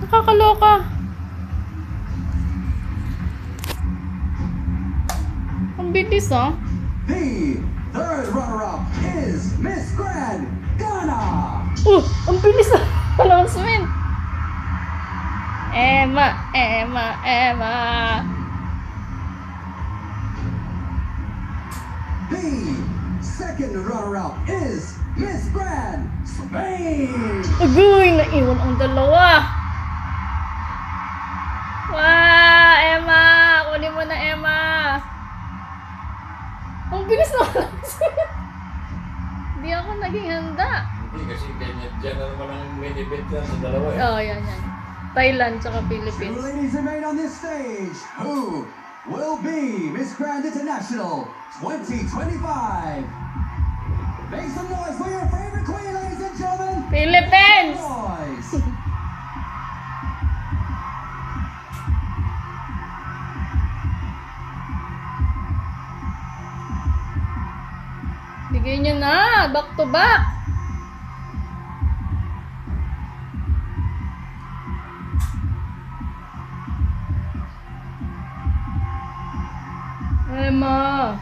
Nakakaloka. Ang bilis ah. The third runner-up is Miss Grand Ghana. Ang bilis ah. Announcement. Emma, Emma, Emma. The second runner-up is Miss Grand Spain. Agoy, naiwan ang dalawa. Wow, Emma. Kunin mo na, Emma. Ang bilis na announcement. Hindi ako naging handa. Hindi kasi ganyan. Diyan na naman ang main event yan sa dalawa eh. Oh, yan. Thailand tsaka Two Philippines. ladies remain on this stage. Who will be Miss Grand International 2025? Make some noise for your favorite queen, ladies and gentlemen. Philippines! Noise. Bigay nyo na. Back to back. Emma.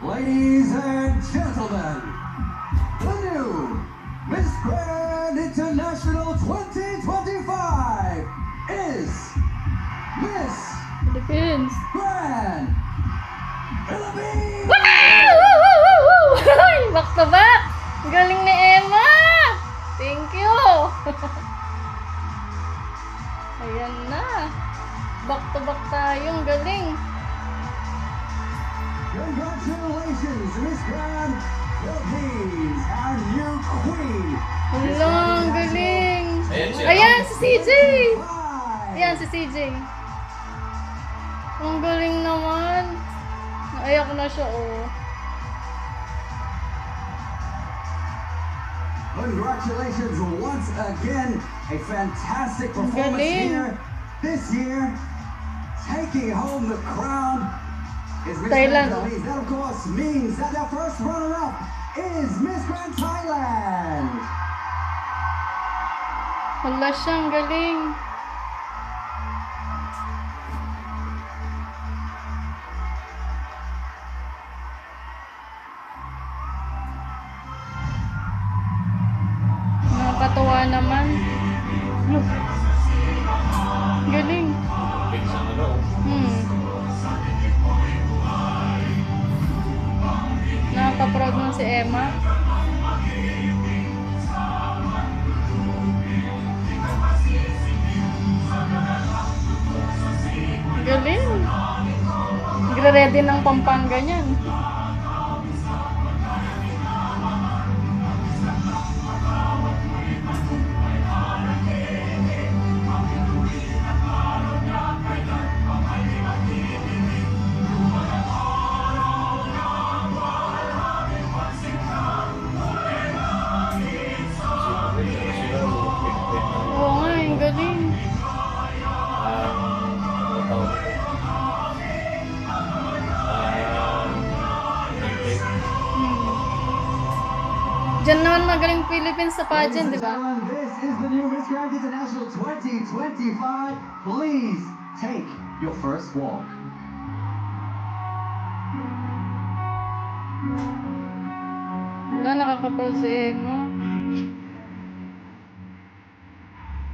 Ladies and gentlemen, the new Miss Grand International 2025 is Miss Philippines. Grand Philippines. Back to back. Galing ni Emma. Thank you. Ayan na. Back to back tayong galing. Congratulations, Miss Grand Philippines, our new queen. Hala, ang galing. Ayan siya. Ayan, si CJ. Five. Ayan, si CJ. Ang galing naman. Naiyak na siya, oh. Congratulations once again. A fantastic performance Galing. here this year. Taking home the crown is Miss Thailand. Grand Philippines. That of course means that the first runner-up is Miss Grand Thailand. Hala siya, ang galing. Nakakatuwa naman. Look. Galing. Big sa ano. Nakaka-proud mo si Emma. Galing. Nagre-ready ng Pampanga niyan. Oo nga, ang galing. Diyan naman magaling Philippines sa pageant, di ba? This is the new Miss Grand International 2025. Please take your first walk. Wala, nakaka-proud si Emma.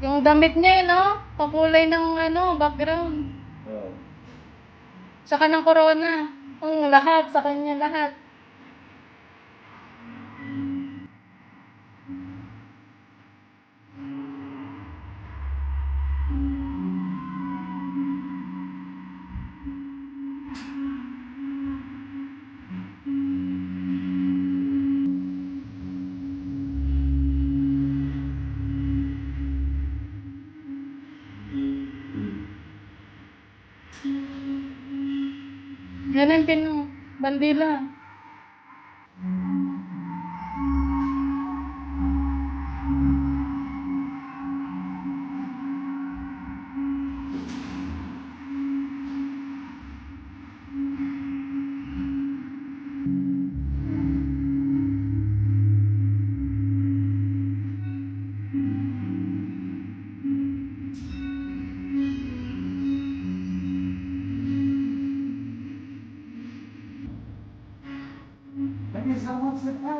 Yung damit niya, no? Kakulay ng background. Oh. Saka ng corona. Ang lahat, sa kanya lahat. Yan ang bandila.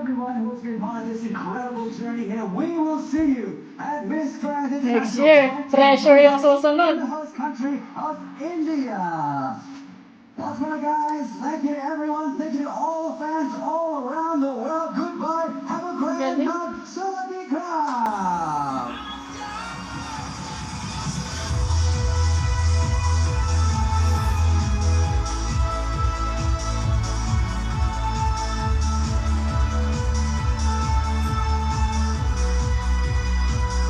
everyone who's been part of this incredible journey here. We will see you at Miss Grand Next International year, 2025 pressure yung in susunod. the host country of India. That's right, guys. Thank you, everyone. Thank you, all fans all around the world. Goodbye. Have a great Galing. night. Sawadee krap.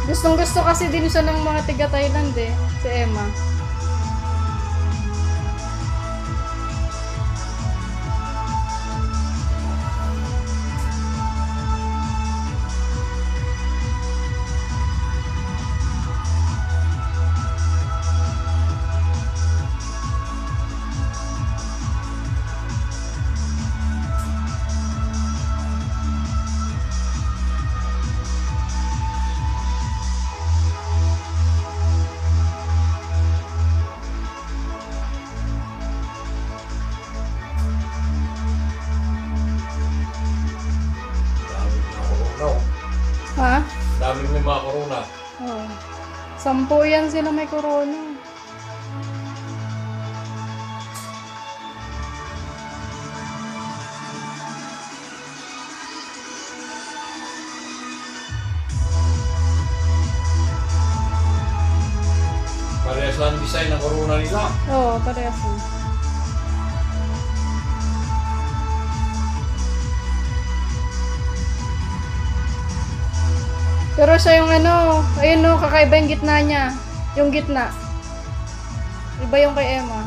Gustong gusto kasi din siya ng mga tiga Thailand eh, si Emma. Daming mga corona. Ha? Daming may mga corona. Oo. 10 yan sila may corona. Parehas lang ang design ng corona nila. Oo, parehas na. Pero siya yung ano, ayun no, kakaiba yung gitna niya. Yung gitna. Iba yung kay Emma.